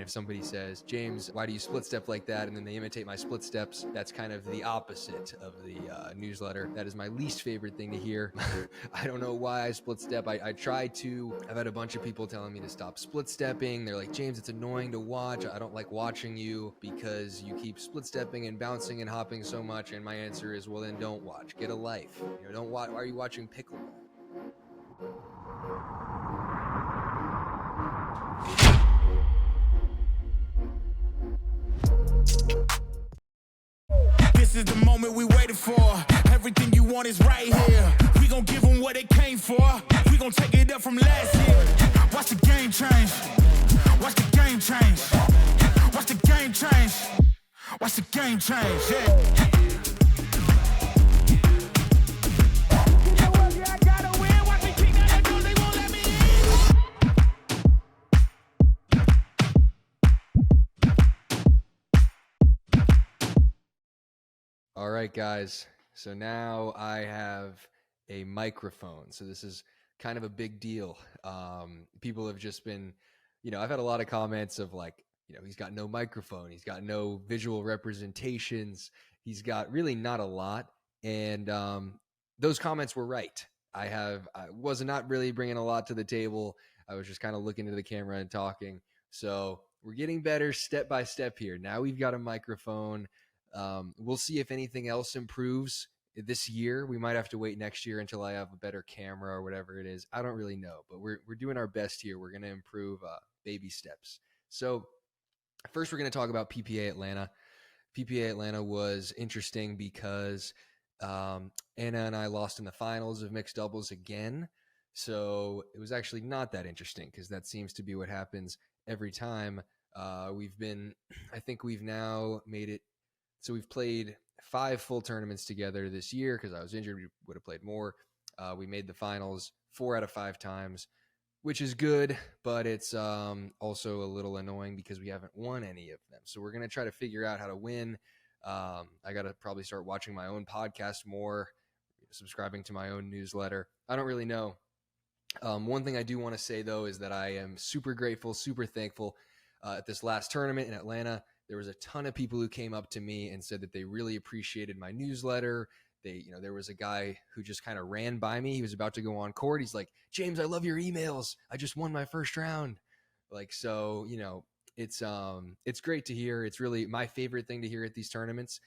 if somebody says, James, why do you split step like that? And then they imitate my split steps, that's kind of the opposite of the newsletter. That is my least favorite thing to hear. I don't know why I split step. I try to. I've had a bunch of people telling me to stop split stepping. They're like, James, it's annoying to watch. I don't like watching you because you keep split stepping and bouncing and hopping so much. And my answer is, well, then don't watch. Get a life. Don't watch. Why are you watching Pickleball? This is the moment we waited for. Everything you want is right here. We gon' give them what they came for. We gon' take it up from last year. Watch the game change. Watch the game change. Watch the game change. Watch the game change. Yeah. All right, guys. So now I have a microphone. So this is kind of a big deal. People have just been, I've had a lot of comments of like, he's got no microphone. He's got no visual representations. He's got really not a lot. And those comments were right. I was not really bringing a lot to the table. I was just kind of looking into the camera and talking. So we're getting better step by step here. Now we've got a microphone. We'll see if anything else improves this year. We might have to wait next year until I have a better camera or whatever it is. I don't really know, but we're doing our best here. We're going to improve baby steps. So first we're going to talk about PPA Atlanta. PPA Atlanta was interesting because Anna and I lost in the finals of mixed doubles again. So it was actually not that interesting because that seems to be what happens every time. I think we've now made it. So we've played 5 full tournaments together this year because I was injured. We would have played more. We made the finals 4 out of 5 times, which is good, but it's also a little annoying because we haven't won any of them. So we're going to try to figure out how to win. I got to probably start watching my own podcast more, subscribing to my own newsletter. I don't really know. One thing I do want to say, though, is that I am super grateful, super thankful at this last tournament in Atlanta. There was a ton of people who came up to me and said that they really appreciated my newsletter. There was a guy who just kind of ran by me. He was about to go on court. He's like, James, I love your emails. I just won my first round. It's great to hear. It's really my favorite thing to hear at these tournaments.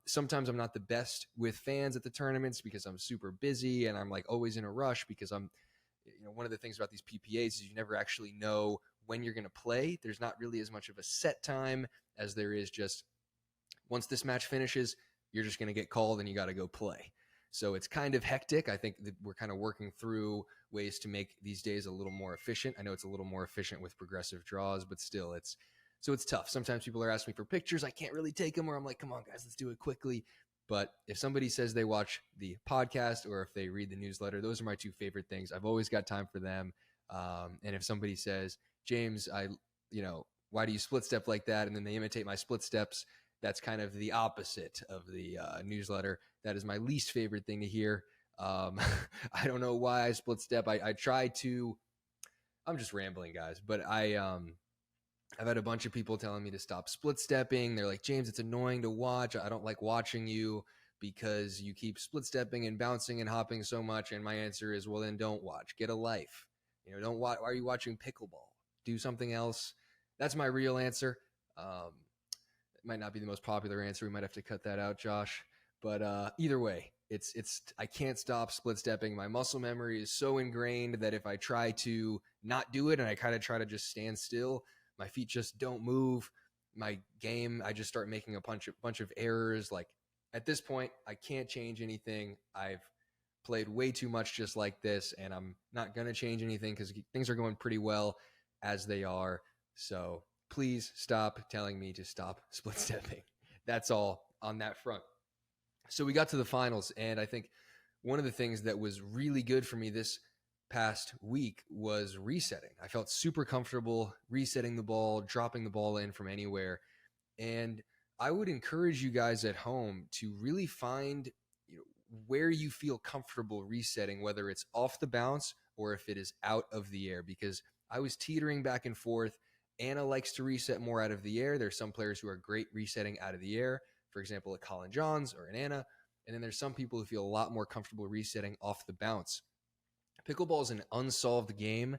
Sometimes I'm not the best with fans at the tournaments because I'm super busy and I'm like always in a rush because one of the things about these PPAs is you never actually know when you're going to play. There's not really as much of a set time as there is just once this match finishes, you're just going to get called and you got to go play. So it's kind of hectic. I think that we're kind of working through ways to make these days a little more efficient. I know it's a little more efficient with progressive draws, but still it's tough. Sometimes people are asking me for pictures. I can't really take them, or I'm like, come on guys, let's do it quickly. But if somebody says they watch the podcast or if they read the newsletter, those are my 2 favorite things. I've always got time for them. And if somebody says, James, why do you split step like that? And then they imitate my split steps, that's kind of the opposite of the newsletter. That is my least favorite thing to hear. I don't know why I split step. I try to, I'm just rambling, guys, but I've had a bunch of people telling me to stop split stepping. They're like, James, it's annoying to watch. I don't like watching you because you keep split stepping and bouncing and hopping so much. And my answer is, well, then don't watch. Get a life. Don't watch. Why are you watching Pickleball? Do something else. That's my real answer. It might not be the most popular answer. We might have to cut that out, Josh. But either way, I can't stop split stepping. My muscle memory is so ingrained that if I try to not do it and I kind of try to just stand still, my feet just don't move. My game, I just start making a bunch of errors. Like at this point, I can't change anything. I've played way too much just like this, and I'm not going to change anything because things are going pretty well as they are. So please stop telling me to stop split stepping. That's all on that front. So we got to the finals, and I think one of the things that was really good for me this past week was resetting. I felt super comfortable resetting the ball, dropping the ball in from anywhere. And I would encourage you guys at home to really find where you feel comfortable resetting, whether it's off the bounce or if it is out of the air, because I was teetering back and forth Anna likes to reset more out of the air. There's some players who are great resetting out of the air, for example, a Colin Johns or an Anna. And then there's some people who feel a lot more comfortable resetting off the bounce. Pickleball is an unsolved game.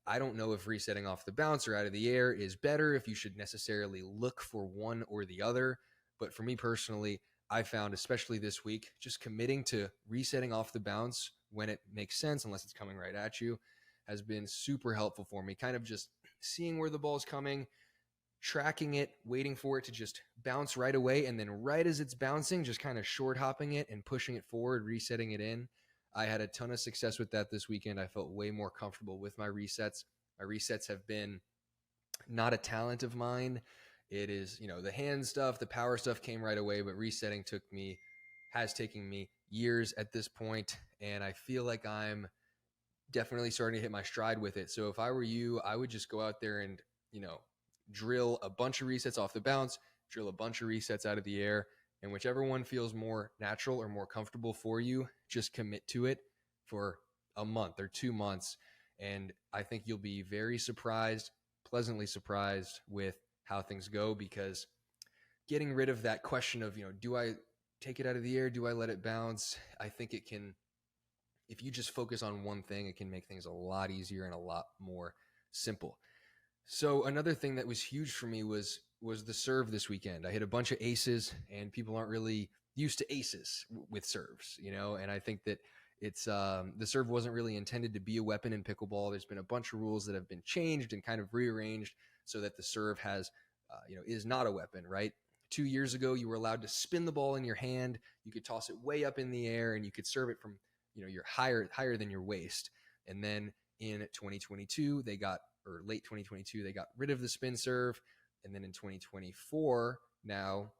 I don't know if resetting off the bounce or out of the air is better, if you should necessarily look for one or the other. But for me personally, I found, especially this week, just committing to resetting off the bounce when it makes sense, unless it's coming right at you, has been super helpful for me. Kind of just seeing where the ball's coming, tracking it, waiting for it to just bounce right away, and then right as it's bouncing, just kind of short hopping it and pushing it forward, resetting it in. I had a ton of success with that this weekend. I felt way more comfortable with my resets. My resets have been not a talent of mine. It is, the hand stuff, the power stuff came right away, but resetting has taken me years at this point, and I feel like I'm definitely starting to hit my stride with it. So if I were you, I would just go out there and, drill a bunch of resets off the bounce, drill a bunch of resets out of the air, and whichever one feels more natural or more comfortable for you, just commit to it for a month or 2 months. And I think you'll be very surprised, pleasantly surprised with how things go, because getting rid of that question of, do I take it out of the air? Do I let it bounce? I think it can, if you just focus on one thing, it can make things a lot easier and a lot more simple. So another thing that was huge for me was the serve this weekend. I hit a bunch of aces, and people aren't really used to aces with serves, and I think that it's the serve wasn't really intended to be a weapon in pickleball. There's been a bunch of rules that have been changed and kind of rearranged so that the serve has, is not a weapon, right? 2 years ago, you were allowed to spin the ball in your hand. You could toss it way up in the air, and you could serve it from, your higher than your waist. And then in 2022, late 2022, they got rid of the spin serve. And then in 2024, now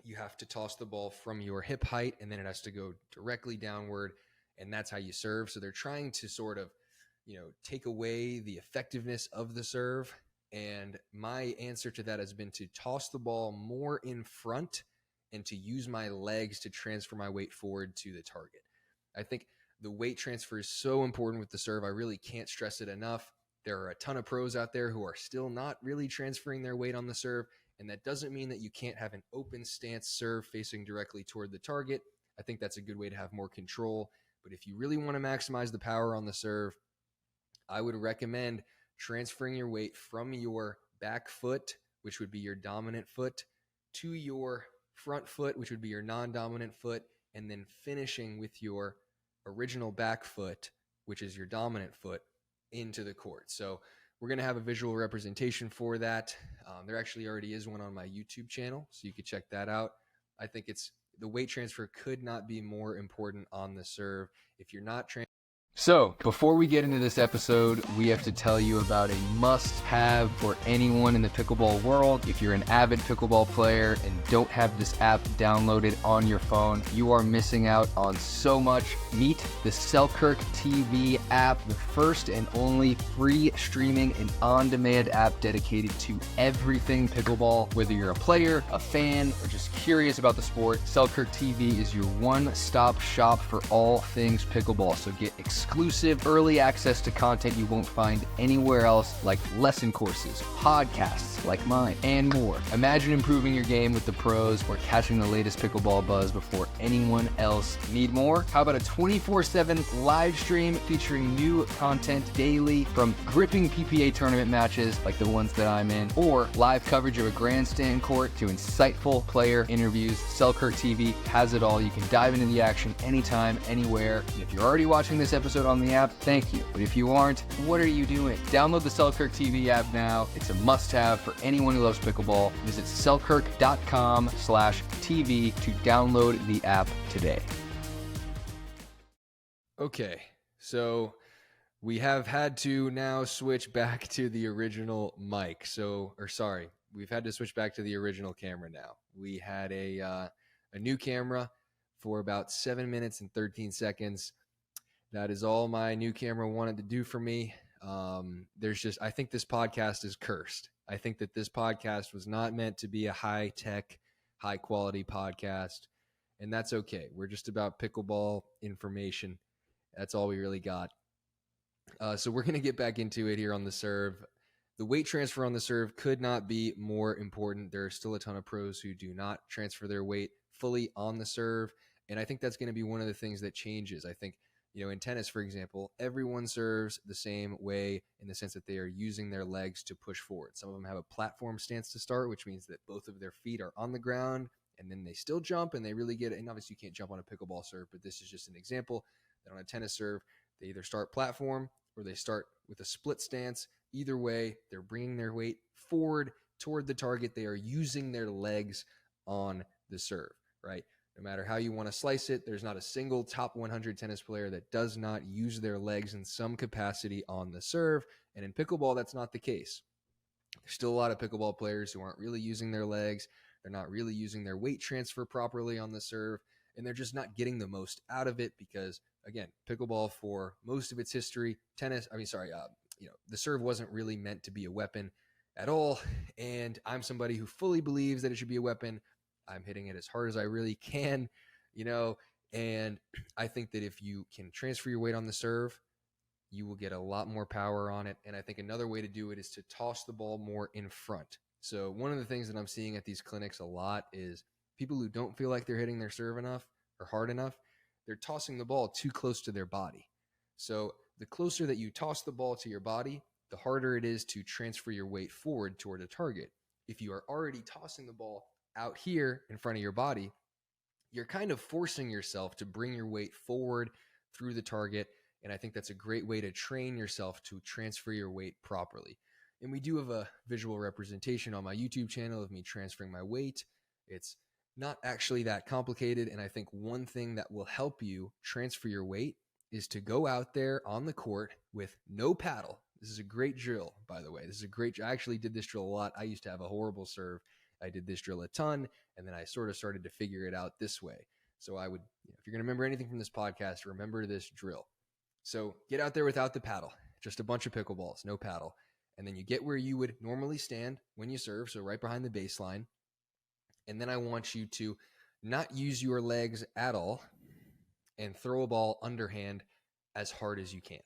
you have to toss the ball from your hip height, and then it has to go directly downward, and that's how you serve. So they're trying to sort of, take away the effectiveness of the serve. And my answer to that has been to toss the ball more in front and to use my legs to transfer my weight forward to the target. I think the weight transfer is so important with the serve. I really can't stress it enough. There are a ton of pros out there who are still not really transferring their weight on the serve, and that doesn't mean that you can't have an open stance serve facing directly toward the target. I think that's a good way to have more control. But if you really want to maximize the power on the serve, I would recommend transferring your weight from your back foot, which would be your dominant foot, to your front foot, which would be your non-dominant foot, and then finishing with your original back foot, which is your dominant foot, into the court. So we're going to have a visual representation for that. There actually already is one on my YouTube channel, so you could check that out. I think the weight transfer could not be more important on the serve. If you're not So, before we get into this episode, we have to tell you about a must-have for anyone in the pickleball world. If you're an avid pickleball player and don't have this app downloaded on your phone, you are missing out on so much. Meet the Selkirk TV app, the first and only free streaming and on-demand app dedicated to everything pickleball. Whether you're a player, a fan, or just curious about the sport, Selkirk TV is your one-stop shop for all things pickleball. So get exclusive early access to content you won't find anywhere else, like lesson courses, podcasts like mine, and more. Imagine improving your game with the pros or catching the latest pickleball buzz before anyone else. Need more? How about a 24/7 live stream featuring new content daily, from gripping PPA tournament matches like the ones that I'm in, or live coverage of a grandstand court, to insightful player interviews? Selkirk TV has it all. You can dive into the action anytime, anywhere. And if you're already watching this episode on the app, thank you. But if you aren't, what are you doing? Download the Selkirk TV app now. It's a must-have for anyone who loves pickleball. Visit selkirk.com/TV to download the app today. Okay, so we have had to now switch back to the original mic. We've had to switch back to the original camera now. We had a new camera for about 7 minutes and 13 seconds. That is all my new camera wanted to do for me. I think this podcast is cursed. I think that this podcast was not meant to be a high-tech, high-quality podcast, and that's okay. We're just about pickleball information. That's all we really got. So we're going to get back into it here on the serve. the weight transfer on the serve could not be more important. There are still a ton of pros who do not transfer their weight fully on the serve. And I think that's going to be one of the things that changes. I think, in tennis, for example, everyone serves the same way in the sense that they are using their legs to push forward. Some of them have a platform stance to start, which means that both of their feet are on the ground, and then they still jump, and they really get it. And obviously you can't jump on a pickleball serve, but this is just an example that on a tennis serve, they either start platform or they start with a split stance. Either way, they're bringing their weight forward toward the target. They are using their legs on the serve, right? No matter how you want to slice it, there's not a single top 100 tennis player that does not use their legs in some capacity on the serve. And in pickleball, that's not the case. There's still a lot of pickleball players who aren't really using their legs. They're not really using their weight transfer properly on the serve, and they're just not getting the most out of it because, again, pickleball for most of its history, the serve wasn't really meant to be a weapon at all. And I'm somebody who fully believes that it should be a weapon. I'm hitting it as hard as I really can, and I think that if you can transfer your weight on the serve, you will get a lot more power on it. And I think another way to do it is to toss the ball more in front. So one of the things that I'm seeing at these clinics a lot is people who don't feel like they're hitting their serve enough or hard enough, they're tossing the ball too close to their body. So the closer that you toss the ball to your body, the harder it is to transfer your weight forward toward a target. If you are already tossing the ball out here in front of your body, you're kind of forcing yourself to bring your weight forward through the target. And I think that's a great way to train yourself to transfer your weight properly. And we do have a visual representation on my YouTube channel of me transferring my weight. It's not actually that complicated. And I think one thing that will help you transfer your weight is to go out there on the court with no paddle. This is a great drill, by the way. I actually did this drill a lot. I used to have a horrible serve. I did this drill a ton, and then I sort of started to figure it out this way. So I would, if you're going to remember anything from this podcast, remember this drill. So get out there without the paddle, just a bunch of pickleballs, no paddle. And then you get where you would normally stand when you serve, so right behind the baseline. And then I want you to not use your legs at all and throw a ball underhand as hard as you can.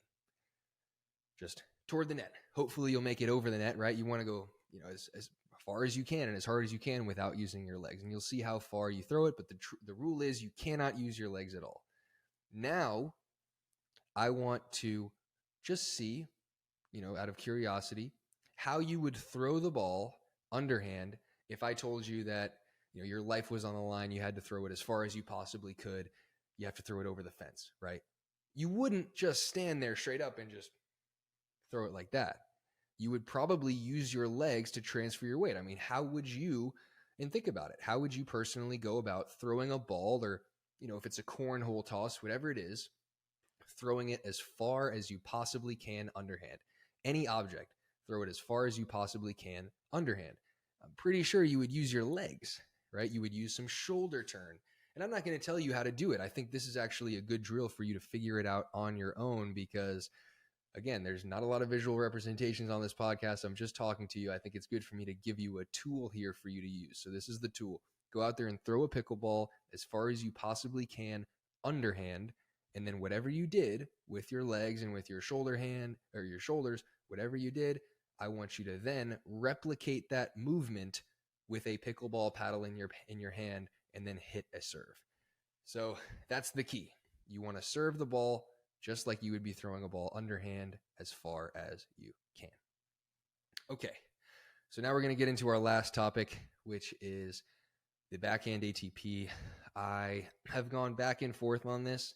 Just toward the net. Hopefully you'll make it over the net, right? You want to go, as far as you can and as hard as you can without using your legs. And you'll see how far you throw it, but the rule is you cannot use your legs at all. Now, I want to just see, out of curiosity, how you would throw the ball underhand if I told you that, your life was on the line, you had to throw it as far as you possibly could. You have to throw it over the fence, right? You wouldn't just stand there straight up and just throw it like that. You would probably use your legs to transfer your weight. I mean, how would you, and think about it, how would you personally go about throwing a ball or, if it's a cornhole toss, whatever it is, throwing it as far as you possibly can underhand? Any object, throw it as far as you possibly can underhand. I'm pretty sure you would use your legs, right? You would use some shoulder turn. And I'm not going to tell you how to do it. I think this is actually a good drill for you to figure it out on your own because, again, there's not a lot of visual representations on this podcast. I'm just talking to you. I think it's good for me to give you a tool here for you to use. So this is the tool. Go out there and throw a pickleball as far as you possibly can underhand. And then whatever you did with your legs and with your shoulder hand or your shoulders, whatever you did, I want you to then replicate that movement with a pickleball paddle in your hand and then hit a serve. So that's the key. You want to serve the ball just like you would be throwing a ball underhand as far as you can. Okay, so now we're going to get into our last topic, which is the backhand ATP. I have gone back and forth on this,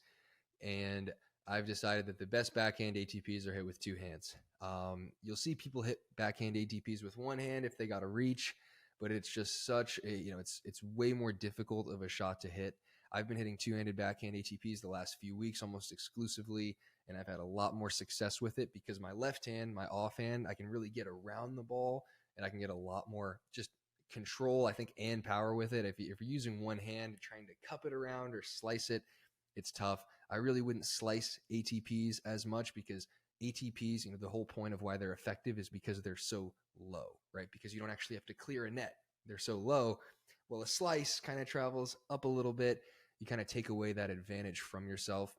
and I've decided that the best backhand ATPs are hit with two hands. You'll see people hit backhand ATPs with one hand if they got a reach, but it's just such a, it's way more difficult of a shot to hit. I've been hitting two-handed backhand ATPs the last few weeks almost exclusively, and I've had a lot more success with it because my left hand, my offhand, I can really get around the ball, and I can get a lot more just control, I think, and power with it. If you're using one hand trying to cup it around or slice it, it's tough. I really wouldn't slice ATPs as much because ATPs, the whole point of why they're effective is because they're so low, right? Because you don't actually have to clear a net. They're so low. Well, a slice kind of travels up a little bit. You kind of take away that advantage from yourself.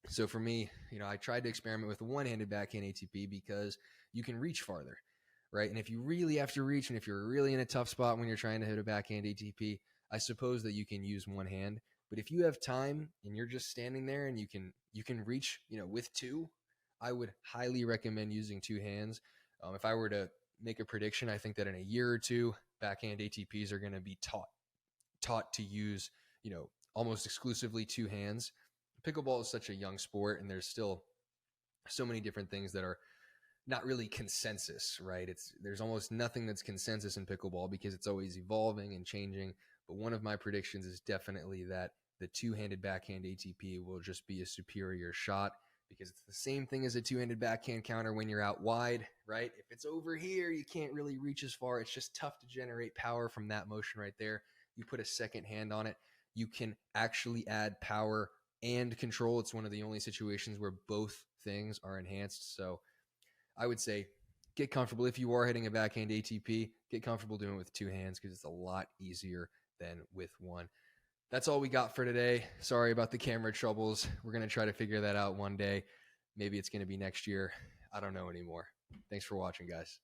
So for me, I tried to experiment with a one-handed backhand ATP because you can reach farther. right? And if you really have to reach, and if you're really in a tough spot when you're trying to hit a backhand ATP, I suppose that you can use one hand. But if you have time and you're just standing there and you can reach, with two, I would highly recommend using two hands. If I were to make a prediction, I think that in a year or two, backhand ATPs are going to be taught to use, almost exclusively two hands. Pickleball is such a young sport, and there's still so many different things that are not really consensus, right? There's almost nothing that's consensus in pickleball because it's always evolving and changing. But one of my predictions is definitely that the two-handed backhand ATP will just be a superior shot, because it's the same thing as a two-handed backhand counter when you're out wide, right? If it's over here, you can't really reach as far. It's just tough to generate power from that motion right there. You put a second hand on it, you can actually add power and control. It's one of the only situations where both things are enhanced. So I would say get comfortable. If you are hitting a backhand ATP, get comfortable doing it with two hands, because it's a lot easier than with one. That's all we got for today. Sorry about the camera troubles. We're going to try to figure that out one day. Maybe it's going to be next year. I don't know anymore. Thanks for watching, guys.